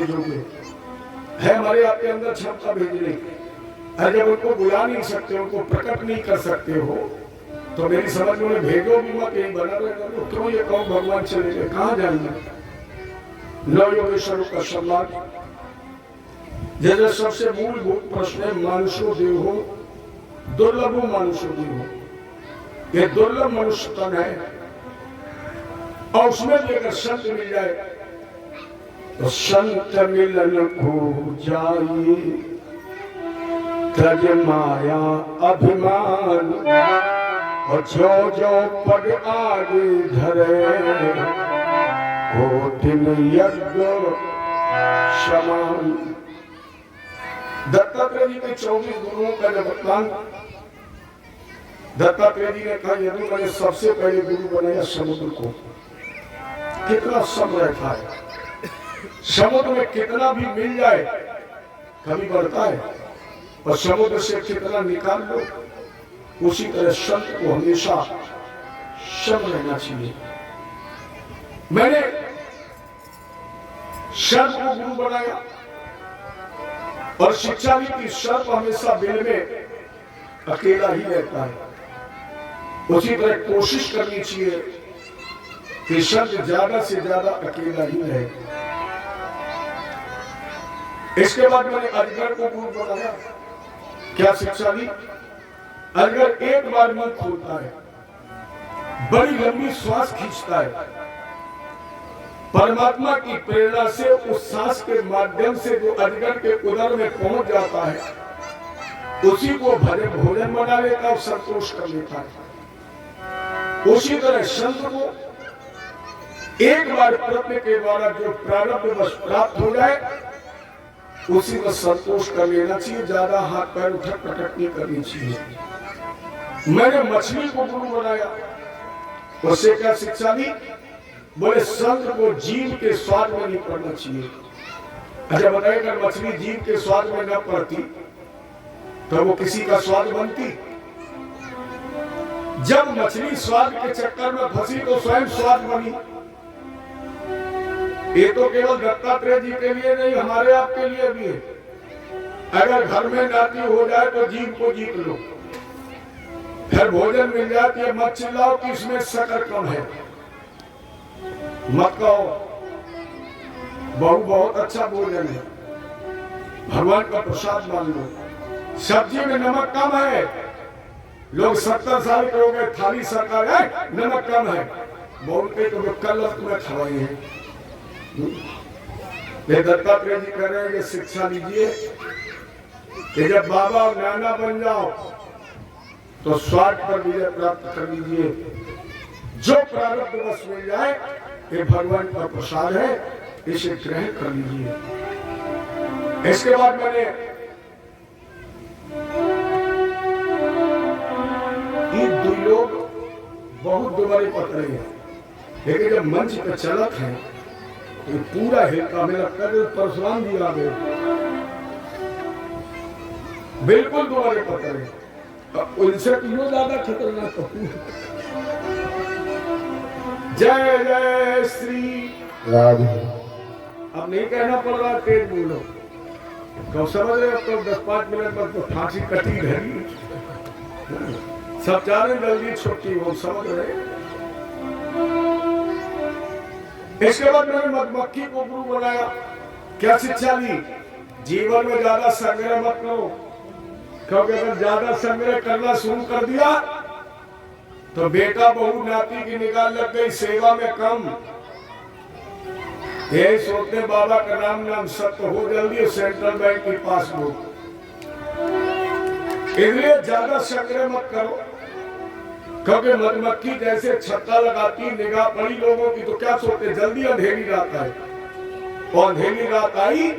है हमारे आपके अंदर क्षमता भेजने की। जब उनको बुला नहीं सकते, उनको प्रकट नहीं कर सकते हो, तो मेरी समझ में भेजो भी मत, यही बना रहेगा। क्यों ये कौन भगवान चले गए, कहाँ जाएंगे? नव योगेश्वरों का सम्मान। जैसे सबसे मूलभूत प्रश्न है, मानुषो देहो दुर्लभो मानुषो देहो। ये दुर्लभ मनुष्य तन है, और उसमें भी अगर संत मिल जाए तो संत मिलन को जाइए, तज माया अभिमान, और जो जो पग आगे धरे, कोटिन यज्ञ समान। दत्तात्रेय जी के 24 गुरुओं का जब वर्तमान, दत्तात्रेय जी ने कहा, यदि मैंने सबसे पहले गुरु बनाया समुद्र को, कितना सम रहता है, समुद्र में कितना भी मिल जाए कभी बढ़ता है, और समुद्र से कितना निकाल लो, उसी तरह संत को हमेशा सम रहना चाहिए। मैंने संत को गुरु बनाया, और शिक्षा भी की सर्प हमेशा बिल में अकेला ही रहता है। उसी तरह कोशिश करनी चाहिए कि संत ज्यादा से ज्यादा अकेला ही रहे। इसके बाद मैंने अजगर को गुरु बनाया। क्या शिक्षा दी? अजगर एक बार मुंह खोलता है, बड़ी लंबी श्वास खींचता है, परमात्मा की प्रेरणा से उस सांस के माध्यम से जो अजगर के उदर में पहुंच जाता है, उसी को भरे भोजन बना लेता और संतोष कर लेता है। उसी तरह संत को एक बार प्रयत्न के द्वारा जो प्रारब्ध वश प्राप्त हो जाए, उसी को संतोष कर लेना चाहिए, ज्यादा हाथ पैर उठक पटक नहीं करनी चाहिए। मैंने मछली को गुरु बनाया। उससे क्या शिक्षा दी? बोले संत को जीव के स्वाद में नहीं पड़ना चाहिए। अच्छा बताइए, अगर मछली जीव के स्वाद में न पड़ती तो वो किसी का स्वाद बनती? जब मछली स्वाद के चक्कर में फंसी तो स्वयं स्वाद बनी। ये तो केवल दत्तात्रेय जी के लिए नहीं, हमारे आपके लिए भी है। अगर घर में नाती हो जाए तो जीव को जीत लो, फिर भोजन मिल जाती है, मत चिल्लाओ कि इसमें शक्कर कम है, मत कहो बहुत अच्छा भोजन है, भगवान का प्रसाद मान लो। सब्जी में नमक कम है, लोग 70 साल के हो गए, थाली सरकार है नमक कम है बोलते, तो कल तुम्हें खवाई है। ये दत्तात्रेय जी कह रहे हैं, ये शिक्षा लीजिए कि जब बाबा और नाना बन जाओ तो स्वार्थ पर विजय प्राप्त कर लीजिए। जो प्रारब्ध बस मिल जाए, ये भगवान का प्रसाद है, इसे ग्रहण कर लीजिए। इसके बाद मैंने ये दो लोग बहुत दोबारे पकड़े हैं, लेकिन जब मंच पर चलत है तो पूरा हिलका में लगता है परशुराम जी आ गए, बिल्कुल दोबारे पकड़े। उनसे क्यों ज्यादा खतरनाक हो? जय जय श्री राधे। अब नहीं कहना पड़ रहा, तेज बोलो, तो समझ रहे हो? तो 10-5 मिनट बाद तो फांसी कटी रहेगी, सब चाह रहे जल्दी छुट्टी हो, समझ रहे। इसके बाद मैंने मधुमक्खी को गुरु बनाया। क्या शिक्षा दी? जीवन में ज्यादा संग्रह मत करो, क्योंकि अगर ज्यादा संग्रह करना शुरू कर दिया तो बेटा बहू नाती की निगाह लग गई, सेवा में कम। यही सोचते बाबा का नाम सत्य हो जल्दी, सेंट्रल बैंक की पासबुक। इसलिए ज्यादा संग्रह मत करो, क्योंकि मधुमक्खी जैसे छत्ता लगाती, निगाह पड़ी लोगों की तो क्या सोचते जल्दी अंधेरी रात आए, और अंधेरी रात आई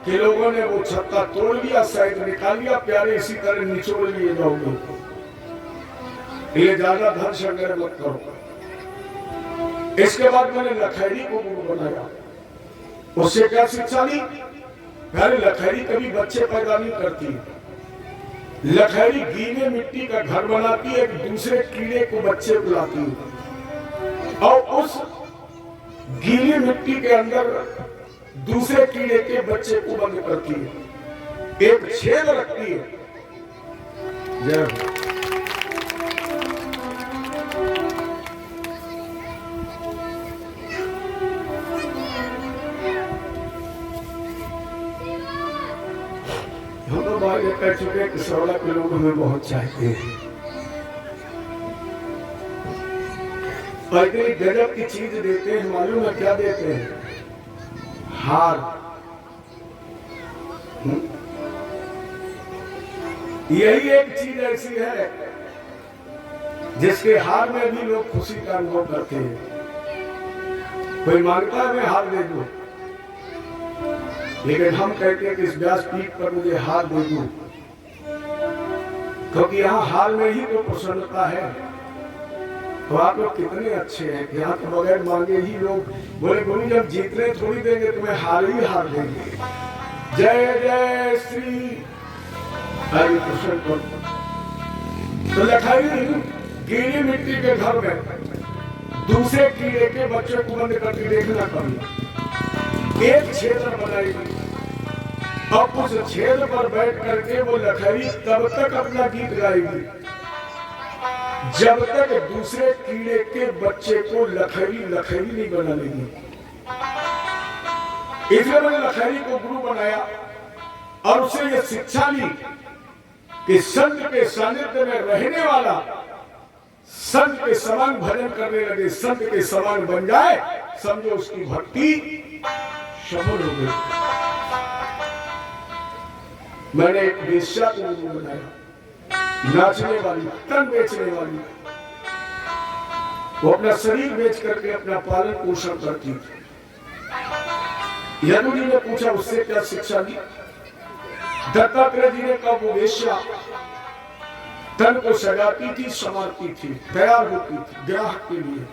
कि लोगों ने वो छत्ता तोड़ लिया, शायद निकाल लिया, प्यारे इसी तरह निचोड़ लिए जाओगे। ये ज्यादा धन संग्रह मत करो। इसके बाद मैंने लखैरी को गुरु बनाया। उससे क्या शिक्षा ली? अरे लखैरी कभी बच्चे पैदा नहीं करती, लखैरी गीले मिट्टी का घर बनाती है, एक दूसरे कीड़े को बच्चे बुलाती है, और उस गीली मिट्टी के अंदर दूसरे कीड़े के बच्चे को बंद करती है, एक छेद रखती है। जब हम तो बाहर कह चुके हैं कि 16 के लोग हमें बहुत चाहते हैं, और इतनी गजब की चीज देते हैं। मालूम है क्या देते हैं? हार। यही एक चीज ऐसी है जिसके हार में भी लोग खुशी का अनुभव करते हैं। कोई मांगता है मैं हार दे दूं, लेकिन हम कहते हैं कि इस व्यासपीठ पर मुझे हार दे दूं, क्योंकि यहाँ हार में ही तो प्रसन्नता है। तो आप लोग कितने अच्छे हैं कि यहाँ तो बगैर मांगे ही लोग बोले गुरु जब जीतने थोड़ी देंगे तुम्हें हार ही हार देंगे। जय जय श्री हरि कृष्ण। तो लखाई गीली मिट्टी के घर में दूसरे कीड़े के बच्चे को बंद करके देखना कभी, एक छेद बनाएगी और उस छेद पर बैठ करके वो लखरी तब तक अपना गीत गाएगी जब तक दूसरे कीड़े के बच्चे को लखरी लखरी नहीं बना लेगी। इसलिए मैंने लखरी को गुरु बनाया और उसे ये शिक्षा ली कि संत के सानिध्य में रहने वाला संत के समान भजन करने लगे, संत के समान बन जाए, समझो उसकी भक्ति सफल हो गई। मैंने एक वेश्या को गुरु बनाया, नाचने वाली, तन बेचने वाली। वो अपना शरीर बेच करके अपना पालन पोषण करती थी। यदु जी ने पूछा उससे क्या शिक्षा ली? दत्तात्रेय जी ने कहा वो वेश्या तन को सजाती थी, संवारती थी, तैयार होती थी ग्राहक के लिए।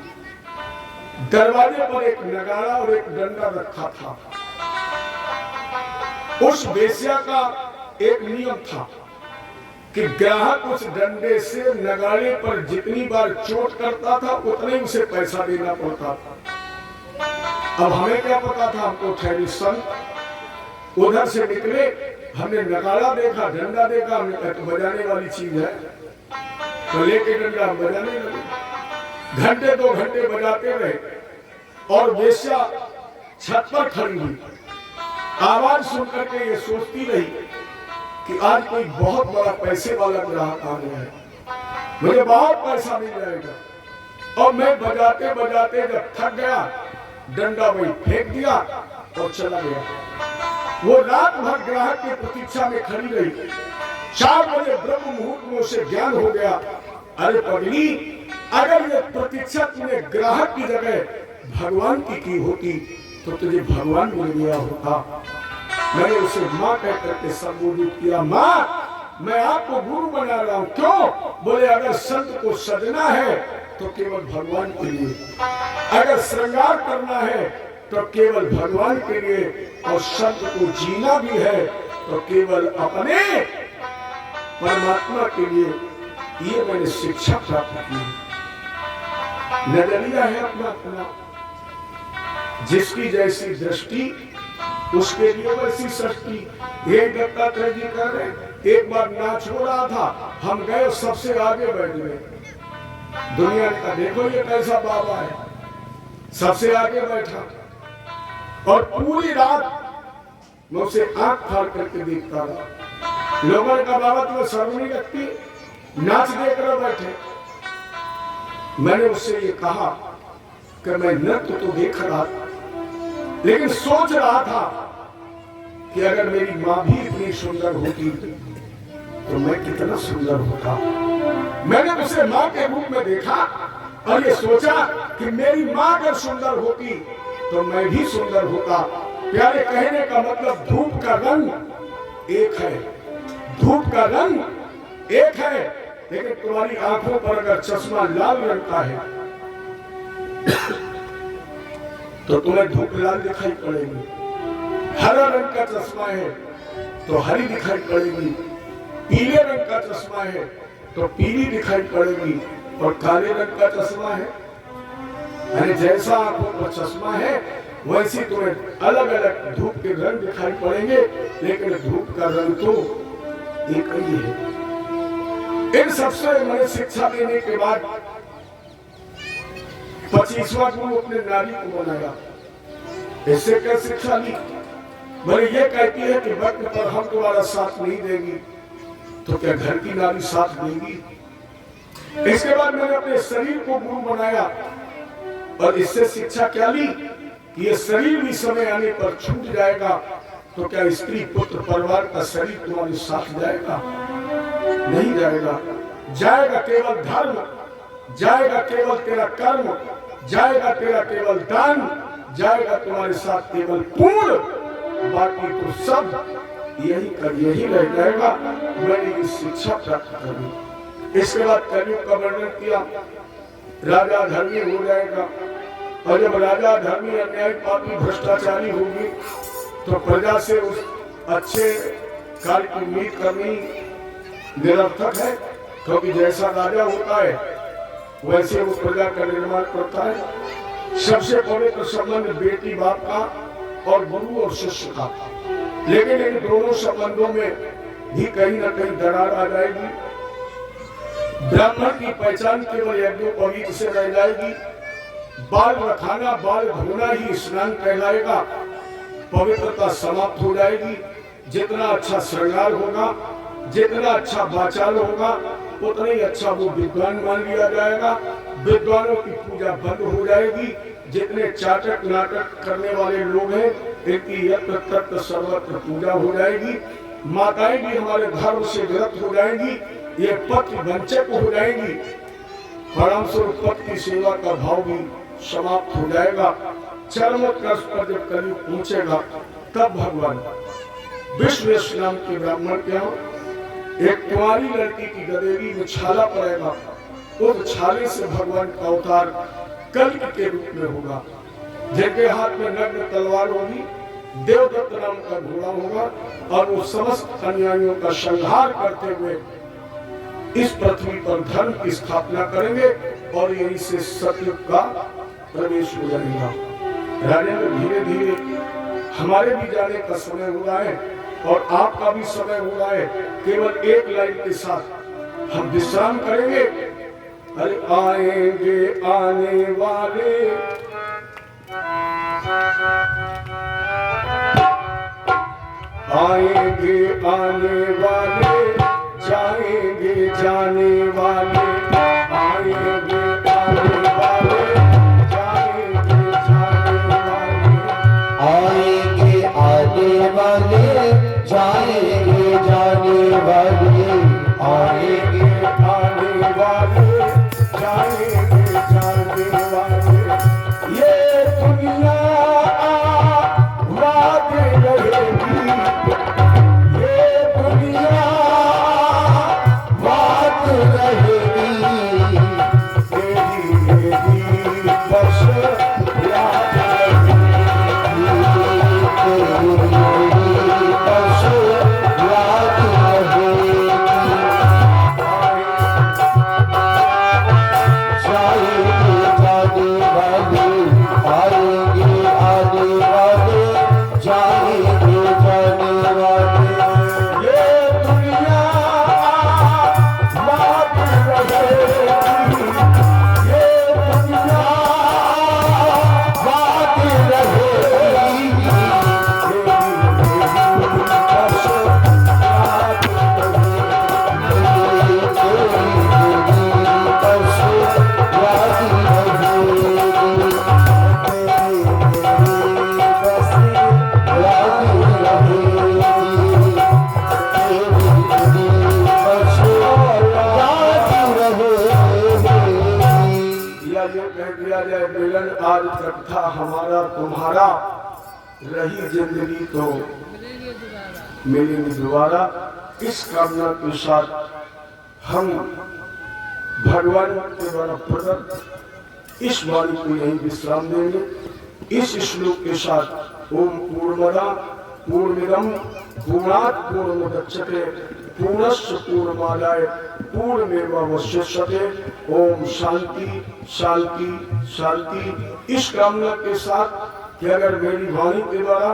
दरवाजे पर एक नगाड़ा और एक डंडा रखा था। उस वेश्या का एक नियम था कि ग्राहक उस डंडे से नगाड़े पर जितनी बार चोट करता था उतने उसे पैसा देना पड़ता था। अब हमें क्या पता था, हमको ठहरी संत उधर से निकले, हमने नगाड़ा देखा, डंडा देखा, हमने कहा तो बजाने वाली चीज है, तो लेके डंडा बजाने लगे। घंटे 2 घंटे बजाते रहे और वेश्या छत पर खड़ी हुई, आवाज सुन करके ये सोचती रही कि आज कोई बहुत बड़ा पैसे वाला ग्राहक आ गया है, मुझे बहुत पैसा मिल जाएगा। और मैं बजाते बजाते जब थक गया, डंडा वही फेंक दिया और चला गया। वो रात भर ग्राहक की प्रतीक्षा में खड़ी रही। 4 बजे ब्रह्म मुहूर्त में उसे ज्ञान हो गया, अरे पगली, अगर ये प्रतीक्षा तूने ग्राहक की जगह भगवान की होती तो तुझे भगवान मिल गया होता। मैंने उसे माँ कह करके संबोधित किया, माँ मैं आपको गुरु बना रहा हूँ। क्यों? बोले अगर संत को सजना है तो केवल भगवान के लिए, अगर श्रृंगार करना है तो केवल भगवान के लिए, और संत को जीना भी है तो केवल अपने परमात्मा के लिए। ये मैंने शिक्षा प्राप्त की। नजरिया है अपना अपना, जिसकी जैसी दृष्टि उसके लिए वैसी सृष्टि। एक दत्तात्रेय जी कह रहे, एक बार नाच हो रहा था, हम गए सबसे आगे बैठ गए। दुनिया का देखो ये कैसा बाबा है, सबसे आगे बैठा और पूरी रात मैं उसे आंख फाड़ करके देखता रहा। लोगों ने कहा बाबा तुम्हें शर्म नहीं लगती, नाच देख रहे बैठे। मैंने उससे ये कहा कि मैं नृत्य तो देख रहा था, लेकिन सोच रहा था कि अगर मेरी माँ भी इतनी सुंदर होती तो मैं कितना सुंदर होता। मैंने उसे माँ के रूप में देखा और ये सोचा कि मेरी माँ अगर सुंदर होती तो मैं भी सुंदर होता। प्यारे कहने का मतलब धूप का रंग एक है, धूप का रंग एक है, लेकिन तुम्हारी आंखों पर अगर चश्मा लाल रंग का है तो तुम्हें धूप लाल दिखाई पड़ेगी। हरा रंग का चश्मा है तो हरी दिखाई पड़ेगी, पीले रंग का चश्मा है तो पीली दिखाई पड़ेगी, और काले रंग का चश्मा है, अरे जैसा आंखों पर चश्मा है वैसे तुम्हें अलग अलग धूप के रंग दिखाई पड़ेंगे, लेकिन धूप का रंग तो एक ही है। इन सबसे मैंने शिक्षा देने के बाद 25वां गुरु अपने नारी को बनाया। इससे क्या शिक्षा ली? भले ये कहती है कि वक्त पर हम तुम्हारा साथ नहीं देगी, तो क्या घर की नारी साथ देगी? इसके बाद मैंने अपने शरीर को गुरु बनाया और इससे शिक्षा क्या ली कि ये शरीर भी समय आने पर छूट जाएगा, तो क्या स्त्री पुत्र परिवार का शरीर तुम्हारे साथ जाएगा? नहीं जाएगा। जाएगा केवल धर्म, जाएगा केवल तेरा कर्म, जाएगा तेरा केवल दान, जाएगा तुम्हारे साथ केवल पुण्य, बाकी तो सब यही रह जाएगा। मैंने ये शिक्षा प्राप्त करी। इसके बाद कलयुग का वर्णन किया। राजा धर्मी हो जाएगा, और जब राजा धर्मी अन्याय पापी भ्रष्टाचारी होगी तो प्रजा से उस अच्छे कार्य की उम्मीद करनी निरर्थक है, क्योंकि जैसा राजा होता है वैसे वो प्रजा का निर्माण करता है। सबसे पवित्र संबंध बेटी बाप का और गुरु और शिष्य का, लेकिन इन दोनों संबंधों में भी कहीं ना कहीं दरार आ जाएगी। ब्राह्मण की पहचान केवल यज्ञोपवीत से रह जाएगी। बाल रखाना, बाल धोना ही स्नान कहलाएगा। पवित्रता समाप्त हो जाएगी। जितना अच्छा श्रृंगार होगा, जितना अच्छा वाचाल होगा, उतना ही अच्छा वो विद्वान मान लिया जाएगा। विद्वानों की पूजा बंद हो जाएगी। जितने चाटक नाटक करने वाले लोग हैं, इनकी यत्र तत्र सर्वत्र पूजा हो जाएगी। माताएं भी हमारे धर्म से विरक्त हो जाएंगी, ये पति वंचक हो जाएंगी। परिणामस्वरूप पति की सेवा का भाव भी समाप्त हो जाएगा। चरमोत्कर्ष पर जब कलयुग पहुंचेगा, तब भगवान विश्व नाम के ब्राह्मण के यहाँ एक कुंवारी लड़की की गदेरी में छाला पड़ेगा। उस छाले से भगवान का अवतार कल्क के रूप में होगा, जिनके हाथ में नग्न तलवार होगी, देवदत्त नाम का घोड़ा होगा, और वो समस्त अन्यायियों का संहार करते हुए इस पृथ्वी पर धर्म की स्थापना करेंगे, और यहीं से सतयुग का प्रवेश हो जाएगा। राजेंद्र, धीरे धीरे हमारे भी जाने का समय हो रहा है और आपका भी समय हो रहा है। केवल एक लाइन के साथ हम विश्राम करेंगे। अरे आएंगे आने वाले, आएंगे आने वाले, जाएंगे जाने वाले, आएंगे आने वाले, जाएंगे जाने वाले, आएंगे आने वाले, जाएंगे जाने वाले, आएंगे आने वाले, जाएंगे जाने वाले। ये दुनिया आबाद रहेगी, ये दुनिया बात रहेगी, तेरी बस याद बस याद रहेगी। जाएंगे जाने वाले, आएंगे आने वाले, जाएंगे जाने वाले, ये दुनिया आबाद रहेगी, ये दुनिया बात रहेगी, मिलन आज तक था हमारा तुम्हारा, रही जिंदगी तो मिलेंगे दोबारा। इस कामना के साथ हम भगवान के द्वारा प्रदत्त इस वाणी को यही विश्राम देंगे। इस श्लोक के साथ ओम पूर्णमदा पूर्णमिदं पूर्णात् पूर्णमुदच्यते पूर्णस्य पूर्णमादाय पूर्णमेवावशिष्यते। ओम शांति शांति शांति। इस कामना के साथ कि अगर मेरी वाणी के द्वारा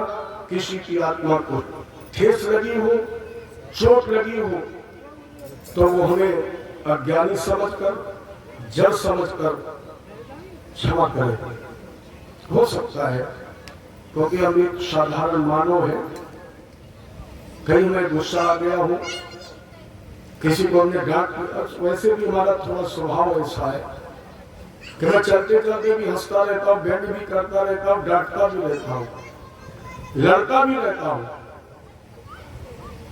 किसी की आत्मा को ठेस लगी हो, चोट लगी हो, तो वो हमें अज्ञानी समझकर, जड़ समझकर क्षमा करे। हो सकता है क्योंकि हम एक साधारण मानव है, कहीं मैं गुस्सा आ गया हूं, किसी को हमने डांट दिया, वैसे भी हमारा थोड़ा स्वभाव ऐसा है कि मैं चलते चलते भी हंसता रहता हूँ, व्यंग भी करता रहता हूँ, डांटता भी रहता हूँ, लड़ता भी रहता हूँ।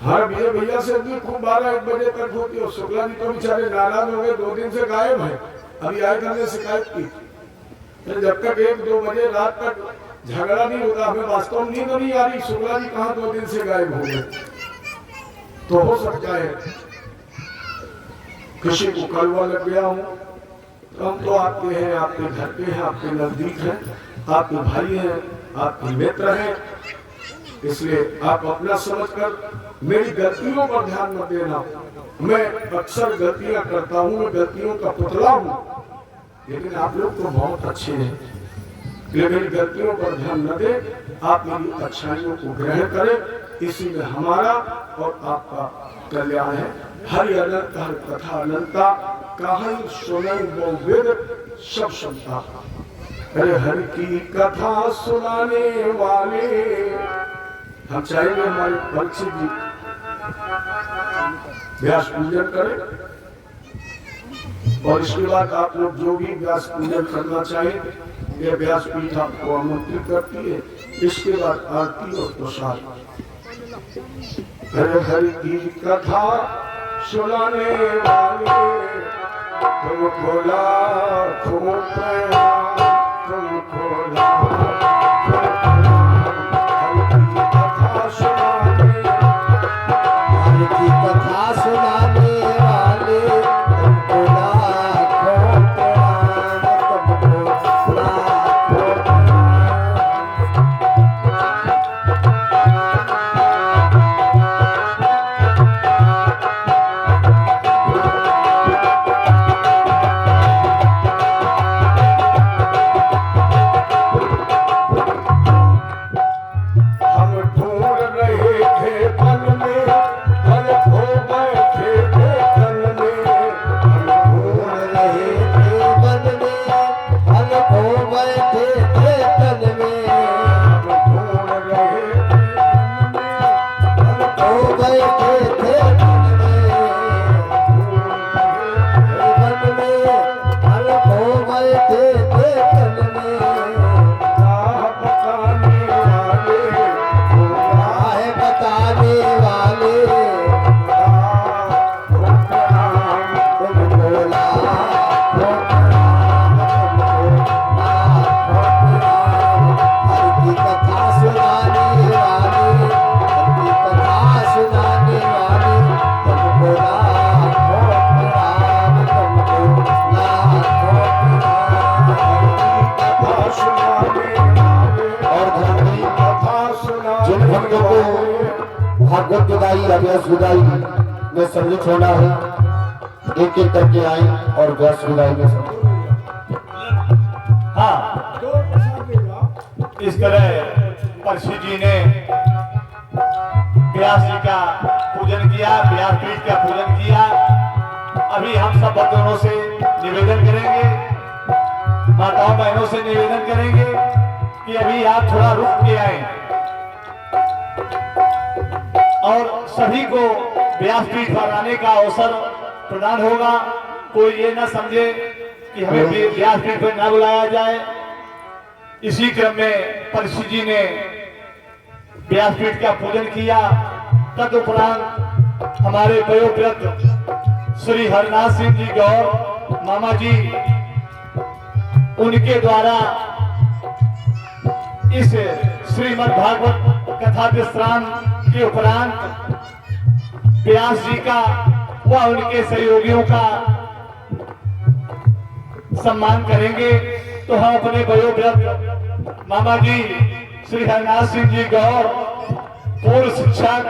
हर भैया से भी खूब 12-1 बजे तक होती है। शुक्ला जी तो बेचारे नाराज हो गए, 2 दिन से गायब है। अभी आए हमने शिकायत की, तो जब तक 1-2 बजे रात तक झगड़ा नहीं होता, हमें वास्तव में नींद नहीं आ रही, शुक्ला जी कहाँ 2 दिन से गायब हो गए। तो हो सकता है किसी को कलवा लग गया हूँ, तो हम तो आपके हैं, आपके घर के हैं, आपके नजदीक हैं, आपके भाई हैं, आपके मित्र हैं, इसलिए आप अपना समझकर मेरी गलतियों पर ध्यान मत देना। मैं अक्सर गलतियां करता हूँ, मैं गलतियों का पुतला हूँ, लेकिन आप लोग तो बहुत अच्छे हैं, इसलिए मेरी गलतियों पर ध्यान न दे, आप मेरी अच्छाइयों को ग्रहण करें, इसी में हमारा और आपका कल्याण है। हरि अनंत हर कथा अनंता, कहानी सुनई वो वेद सब सुनता। अरे हरि की कथा सुनाने वाले हम चाहेंगे हमारे परीक्षित जी व्यास पूजन करें, और इसके बाद आप लोग जो भी व्यास पूजन करना चाहें, यह व्यास पीठ आपको आमंत्रित करती है। इसके बाद आरती और प्रसाद। हरे हरि की कथा सुनाने वाले तुमको लाखों प्रणाम, तुमको लाखों भागवत जुदाई अभ्यास जुदाई में सम्मिलित होना है। एक एक करके आए और अभ्यास जुदाई में हाँ, इस तरह परशी जी ने व्यास जी का पूजन किया, व्यास पीठ का पूजन किया। अभी हम सब बंधुओं से निवेदन करेंगे, माताओं बहनों से निवेदन करेंगे कि अभी आप थोड़ा रुक के आए और सभी को व्यास पीठ पर आने का अवसर प्रदान होगा। कोई ये ना समझे कि हमें व्यास पीठ पर ना बुलाया जाए। इसी क्रम में परशी जी ने व्यास पीठ का पूजन किया। तदुपरांत हमारे वयोवृद्ध श्री हरनाथ सिंह जी गौर मामा जी, उनके द्वारा इस श्रीमद् भागवत कथा विश्राम के उपरांत व्यास जी का व उनके सहयोगियों का सम्मान करेंगे। तो हम अपने वयोवृद्ध मामा जी श्री हरनाथ सिंह जी गौर, पूर्व शिक्षक,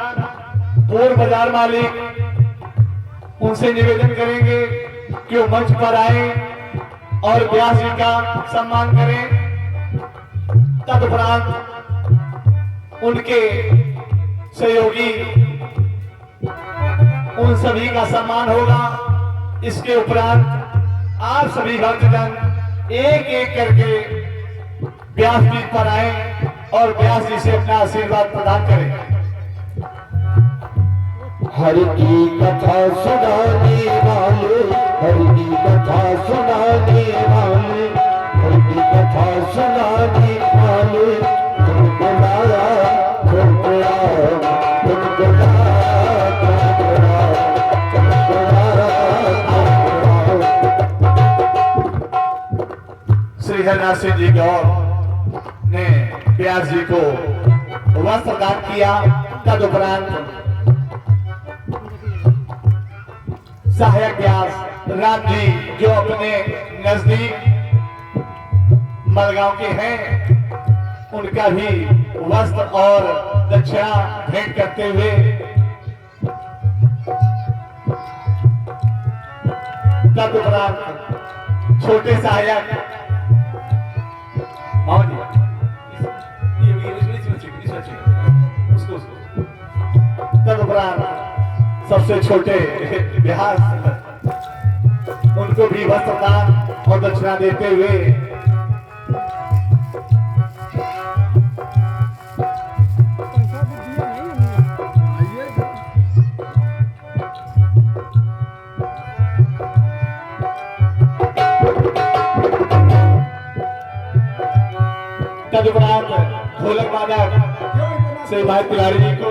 पूर्व बाजार मालिक, उनसे निवेदन करेंगे कि वो मंच पर आए और व्यास जी का सम्मान करें। तदुपरांत उनके सहयोगी उन सभी का सम्मान होगा। इसके उपरांत आप सभी भक्तजन एक एक करके व्यासपीठ पर आए और व्यास जी से अपना आशीर्वाद प्रदान करें। हरि की कथा सुनाने वाले, हरि की कथा सुनाने वाले, हरि की कथा सुनाने वाले, तुमको लाया, तुमको लाया, तुमको लाया, तुमको लाया, तुमको लाया, तुमको लाया। श्री हरिनाथ सिंह जी गौर ने व्यास जी को वस्त्र दान किया। तदुपरांत सहायक व्यास राम जी जो अपने नजदीक मलगांव के हैं, उनका भी वस्त्र और दक्षिणा भेंट करते हुए तदुपरांत छोटे सहायक तदुपरांत सबसे छोटे व्यास उनको भी वस्त्र दान और दक्षिणा देते हुए तदुपरांत ढोलक वादक से भाई तिवारी जी को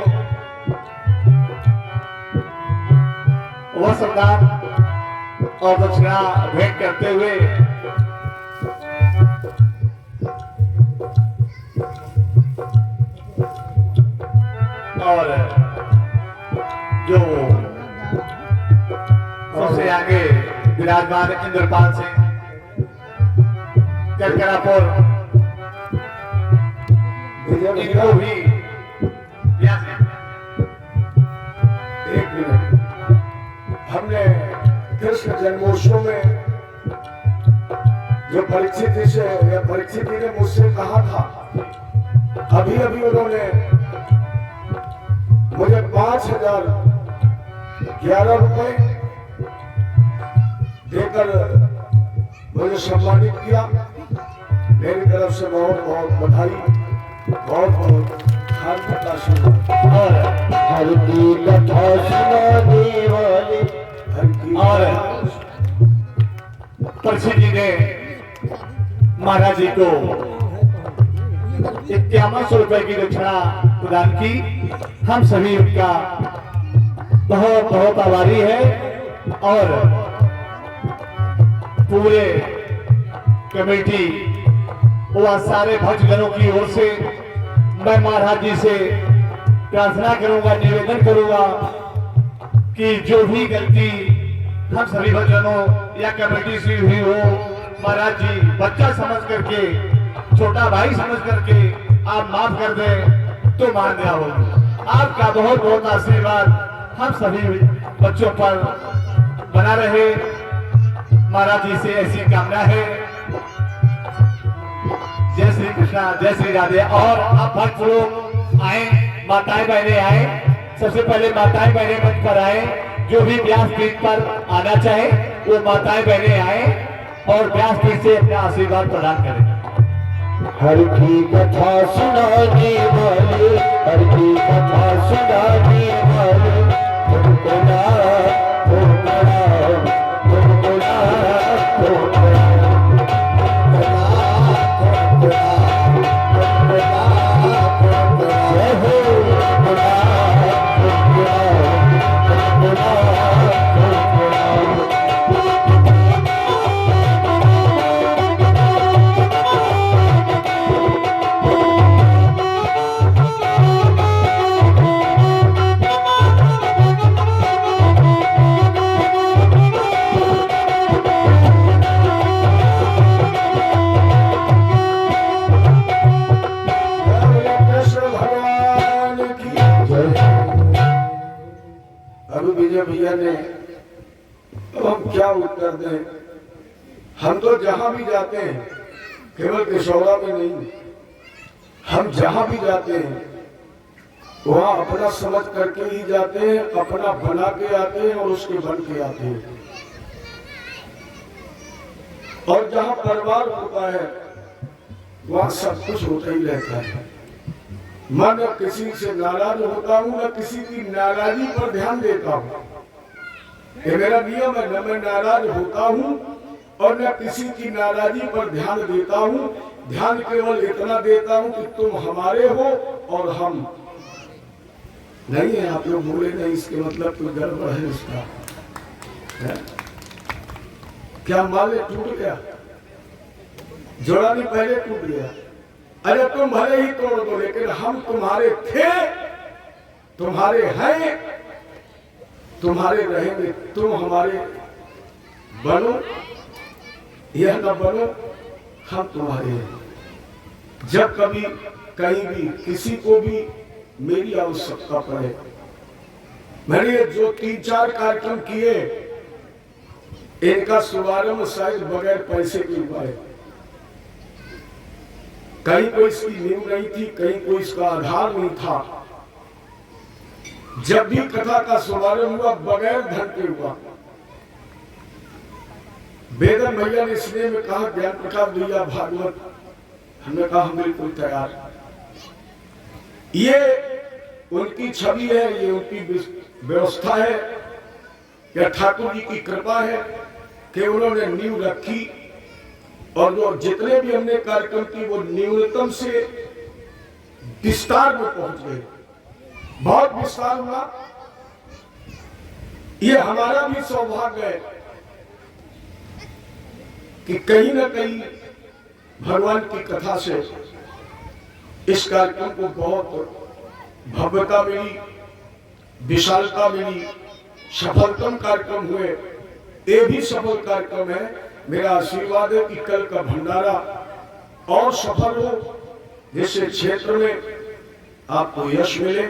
वस्त्र दान और दक्षिणा भेंट करते हुए और जो सबसे आगे विराजमान इंद्रपाल सिंह करकरापुर, इनको भी एक मिनट, हमने कृष्ण जन्मोत्सव में जो परीक्षित जी से या परीक्षित जी ने मुझसे कहा था, अभी अभी उन्होंने मुझे 5,011 रुपए देकर मुझे सम्मानित किया। मेरी तरफ से बहुत बहुत बधाई, बहुत बहुत हार्दिक आशीर्वाद। और हरि की कथा सुनाने वाले, और परीक्षित जी ने महाराज जी को 5100 रुपए की दक्षिणा प्रदान की। हम सभी उनका बहुत बहुत आभारी है और पूरे कमेटी व सारे भक्तजनों की ओर से मैं महाराज जी से प्रार्थना करूंगा, निवेदन करूंगा कि जो भी गलती हम सभी भक्तजनों या कमेटी से हुई हो, महाराज जी बच्चा समझ करके, छोटा भाई समझ करके आप माफ कर दें तो मान दिया होगा। आपका बहुत बहुत आशीर्वाद हम सभी बच्चों पर बना रहे, महाराज जी से ऐसी कामना है। जय श्री कृष्णा, जय श्री राधे। और आप भक्त लोग आए, माताएं बहनें आए, सबसे पहले माताएं बहनें मंच पर आए। जो भी व्यासपीठ पर आना चाहे वो माताएं बहनें आए और व्यासपीठ से अपना आशीर्वाद प्रदान करें। हरि की कथा सुनाने वाले, हरि की कथा सुनाने वाले, तुमको लाया, तुमको लाया, तुमको लाया, तुमको लाया, तुमको लाया, तुमको लाया, तुमको लाया, तुमको लाया, तुमको लाया, तुमको लाया। भैया ने तो हम क्या उत्तर दें। हम तो जहां भी जाते हैं, केवल किशोरा में नहीं, हम जहां भी जाते हैं वहां अपना समझ करके ही जाते हैं, अपना बना के आते हैं और उसके बन के आते हैं। और जहां परिवार होता है वहां सब कुछ होता ही रहता है। मैं न किसी से नाराज होता हूं, न किसी की नाराजगी पर ध्यान देता हूं। ये मेरा नियम है, न मैं नाराज होता हूं और न किसी की नाराजगी पर ध्यान देता हूं। ध्यान केवल इतना देता हूं कि तुम हमारे हो और हम नहीं है। आप लोग बोले नहीं, इसके मतलब कोई गड़बड़ है इसका है? क्या माल टूट गया? जोड़ा नहीं पहले टूट गया। अरे तुम भले ही तोड़ दो, लेकिन हम तुम्हारे थे, तुम्हारे हैं, तुम्हारे रहेंगे। तुम हमारे बनो यह न बनो, हम तुम्हारे हैं। जब कभी कहीं भी किसी को भी मेरी आवश्यकता पड़े, मैंने जो 3-4 कार्यक्रम किए, इनका शुभारंभ शायद बगैर पैसे के हुआ है। कहीं कोई इसकी नींव नहीं थी, कहीं कोई इसका आधार नहीं था। जब भी कथा का शुभारंभ हुआ बगैर धन के हुआ। वेदन भैया ने स्नेह में कहा ज्ञान प्रकाश भैया भागवत, हमने कहा हम बिल्कुल तैयार। ये उनकी छवि है, ये उनकी व्यवस्था है, या ठाकुर जी की कृपा है कि उन्होंने नींव रखी। और जो जितने भी हमने कार्यक्रम की वो न्यूनतम से विस्तार में पहुंच गए, बहुत विस्तार हुआ। ये हमारा भी सौभाग्य है कि कहीं ना कहीं भगवान की कथा से इस कार्यक्रम को बहुत भव्यता मिली, विशालता मिली, सफलतम कार्यक्रम हुए। ये भी सफल कार्यक्रम है। मेरा आशीर्वाद है कि कल का भंडारा और सफल हो, जिससे क्षेत्र में आपको यश मिले,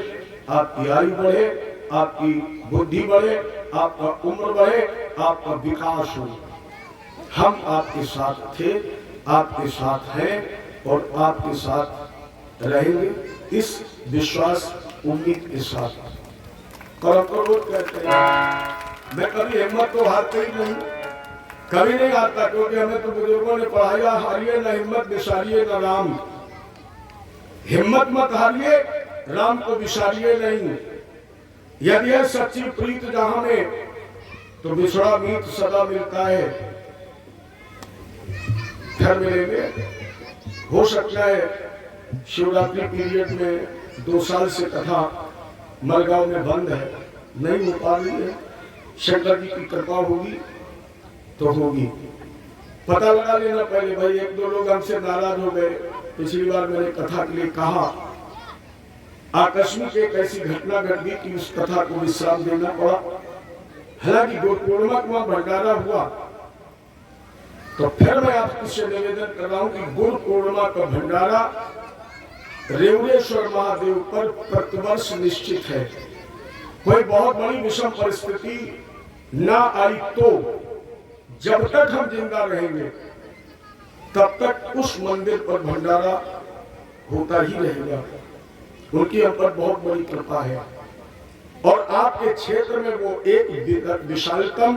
आपकी आयु बढ़े, आपकी बुद्धि बढ़े, आपका उम्र बढ़े, आपका विकास हो। हम आपके साथ थे, आपके साथ हैं और आपके साथ रहेंगे, इस विश्वास उम्मीद के साथ। कहते हैं मैं कभी हिम्मत तो हारते ही नहीं, कभी नहीं हारता, क्योंकि हमें तो बुजुर्गों ने पढ़ाया, हारिए न हिम्मत, बिसारिए न राम। हिम्मत मत हारिए, राम को बिसारिए नहीं। यदि है सच्ची प्रीत जहां में, तो बिछड़ा मीत सदा मिलता है। फिर मिलेंगे। हो सकता है शिवरात्रि पीरियड में 2 साल से कथा मरगांव में बंद है, नहीं हो पा रही है। शंकर जी की कृपा होगी तो होगी। पता लगा लेना पहले भाई। 1-2 लोग हमसे नाराज हो गए। पिछली बार मैंने कथा के लिए कहा, आकस्मिक एक ऐसी घटना घट गई कि उस कथा को विश्राम देना पड़ा। हालांकि गुरु पूर्णिमा को वहां भंडारा हुआ, तो फिर मैं आपसे निवेदन कर रहा हूं कि गुरु पूर्णिमा का भंडारा रेवड़ेश्वर महादेव पर प्रतिवर्ष निश्चित है। कोई बहुत बड़ी विषम परिस्थिति ना आई तो जब तक हम जिंदा रहेंगे तब तक उस मंदिर पर भंडारा होता ही रहेगा। उनकी हम पर बहुत बड़ी कृपा है और आपके क्षेत्र में वो एक विशालतम,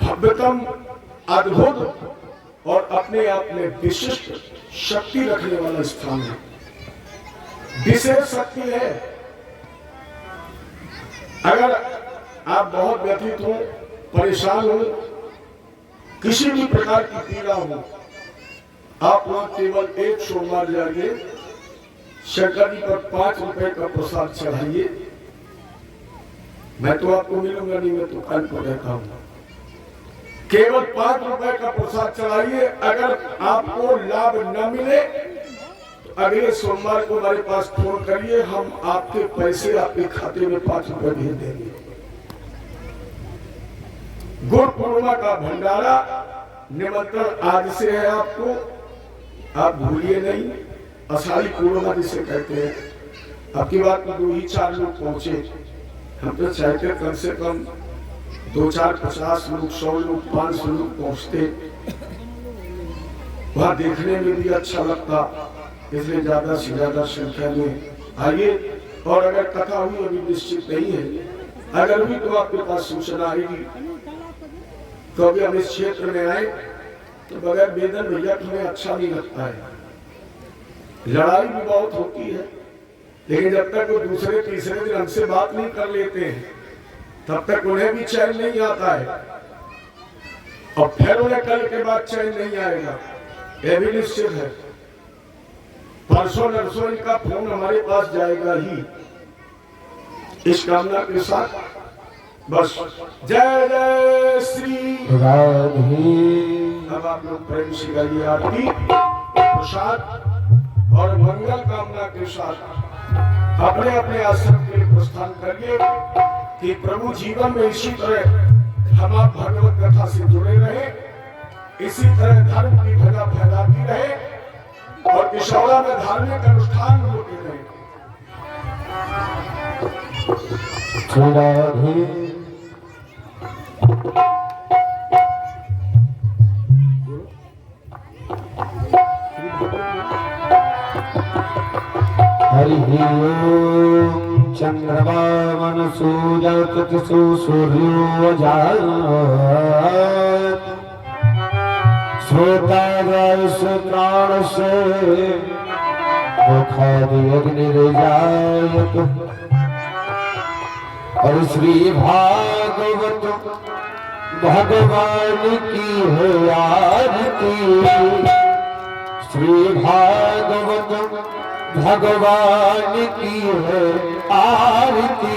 भव्यतम, अद्भुत और अपने आप में विशिष्ट शक्ति रखने वाला स्थान है। विशेष शक्ति है। अगर आप बहुत व्यथित हो, परेशान हो, किसी भी प्रकार की पीड़ा हो, आप वहां केवल एक सोमवार जाइए, शंकर जी पर 5 रुपए का प्रसाद चढ़ाइए। मैं तो आपको मिलूंगा नहीं, मैं दुकान पर रहता हूं। केवल 5 रुपए का प्रसाद चढ़ाइए। अगर आपको लाभ न मिले तो अगले सोमवार को हमारे पास फोन करिए, हम आपके पैसे आपके खाते में 5 रुपए भेज देंगे। गुरु पूर्णिमा का भंडारा निमंत्रण आज से है आपको, आप भूलिए नहीं। आषाढ़ी पूर्णिमा जिसे कहते हैं। आपकी बात में 2-4 लोग पहुंचे। हम तो चाहते कम से कम 2-4, 50 लोग, 100 लोग, 500 लोग पहुंचते, वहां देखने में भी अच्छा लगता इसलिए ज्यादा से ज्यादा संख्या में आइए। और अगर कथा हुई अभी निश्चित नहीं है, अगर भी तो आपके पास सूचना आएगी तो अभी हम इस क्षेत्र में आए तो बगैर वेदन भैया तुम्हें अच्छा नहीं लगता है। लड़ाई भी बहुत होती है, लेकिन जब तक वो दूसरे तीसरे दिन हमसे बात नहीं कर लेते हैं तब तक उन्हें भी चैन नहीं आता है, और फिर उन्हें कल के बाद चैन नहीं आएगा, यह भी निश्चित है। परसों नरसों इनका फोन हमारे पास जाएगा ही, इस कामना के साथ बस जय जय श्री राधे। अब आप लोग प्रेम से गाइए आरती प्रसाद और मंगल कामना के साथ अपने अपने आश्रम के लिए प्रस्थान करिए कि प्रभु जीवन में इसी तरह हम आप भगवत कथा से जुड़े रहे, इसी तरह धर्म की ध्वजा फहराती रहे और किशोरा में धार्मिक अनुष्ठान होते रहे। राधे। हरि ओम चंद्रमा मनसूजत सूर्यो जात श्रोताग्र से प्राण से मुखादि अग्निर्जायत और श्री भागवत भगवान की है आरती। श्री भागवत भगवान की है आरती।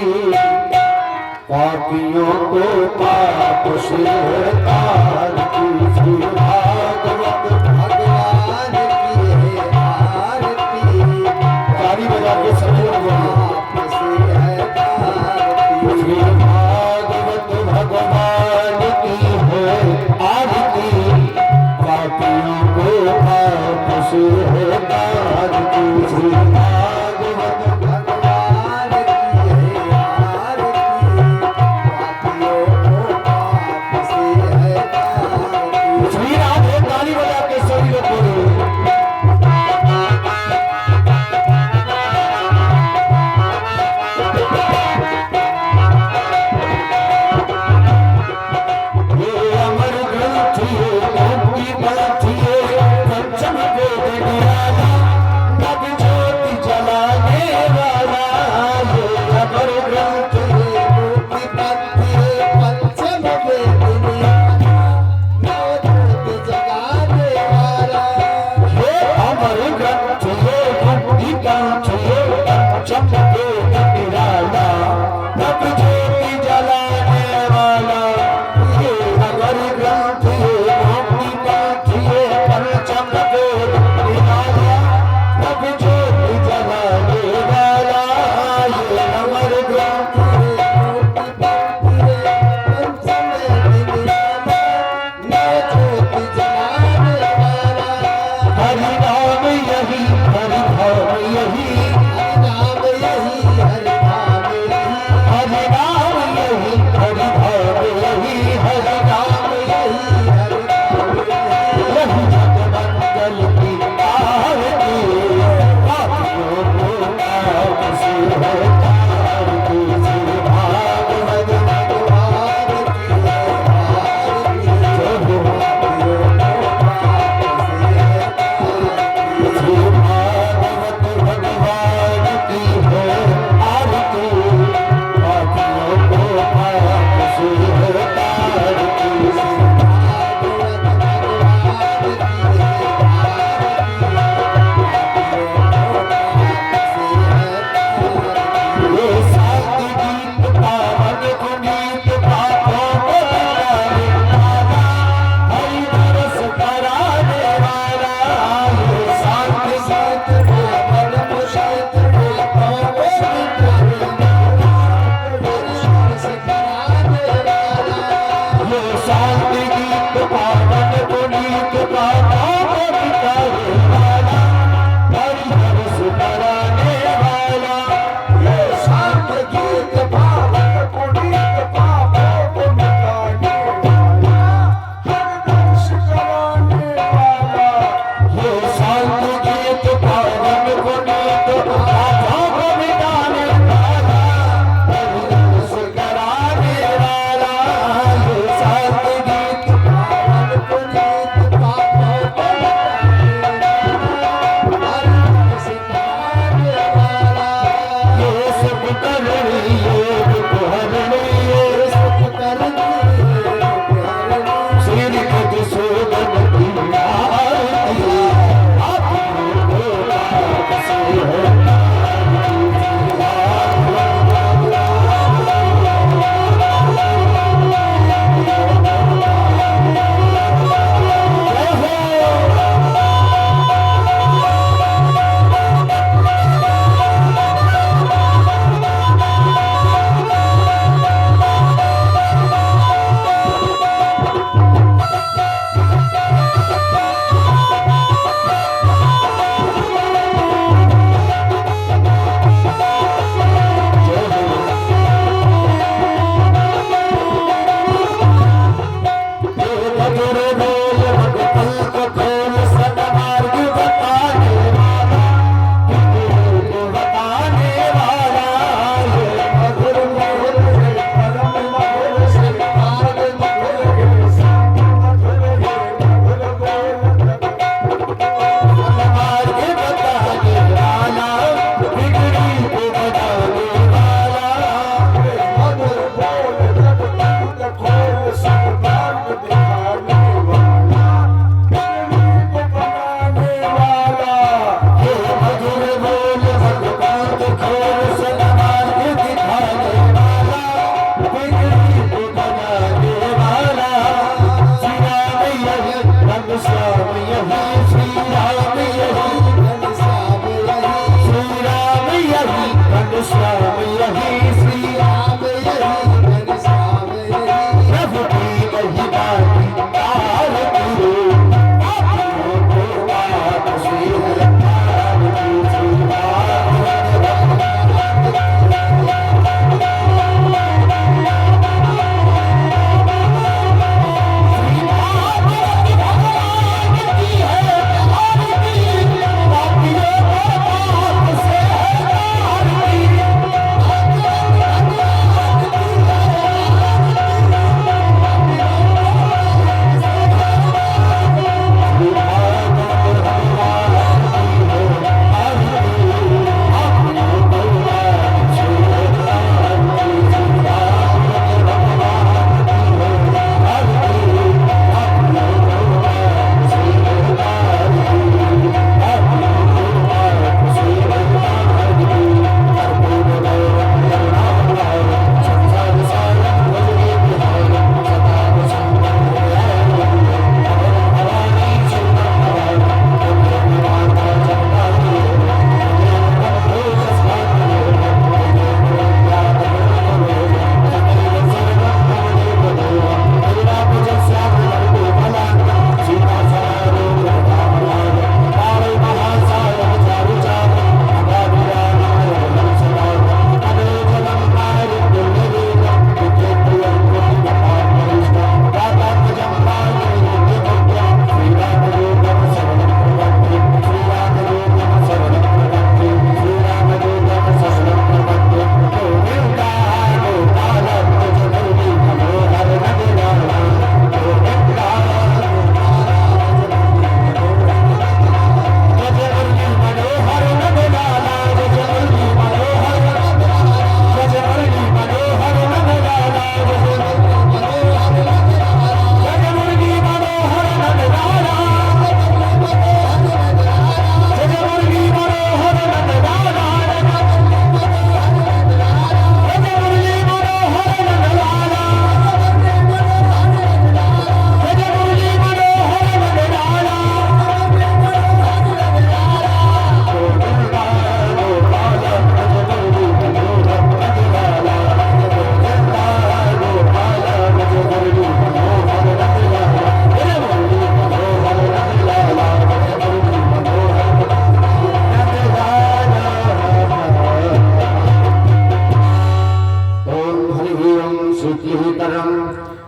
पापियों को पाप से तारती। श्री भागवत भगवान की है आरती। ताली बजा के सभी पाप से है तारती। श्री भागवत भगवान की है आरती। पापियों को पाप से है तारती। श्री भागवत भगवान की है आरती। पापियों को पाप से है तारती। श्री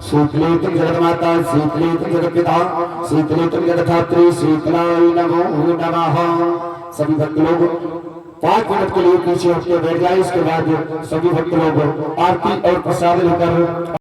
शीतलेतुं जगन्माता शीतलेतुं जगत्पिता शीतलेतुं जगद्धात्री शीतलाय नमो नमः। सभी भक्त लोग 5 मिनट के लिए पीछे हटके बैठ जाए। इसके बाद सभी भक्त लोग आरती और प्रसाद लेकर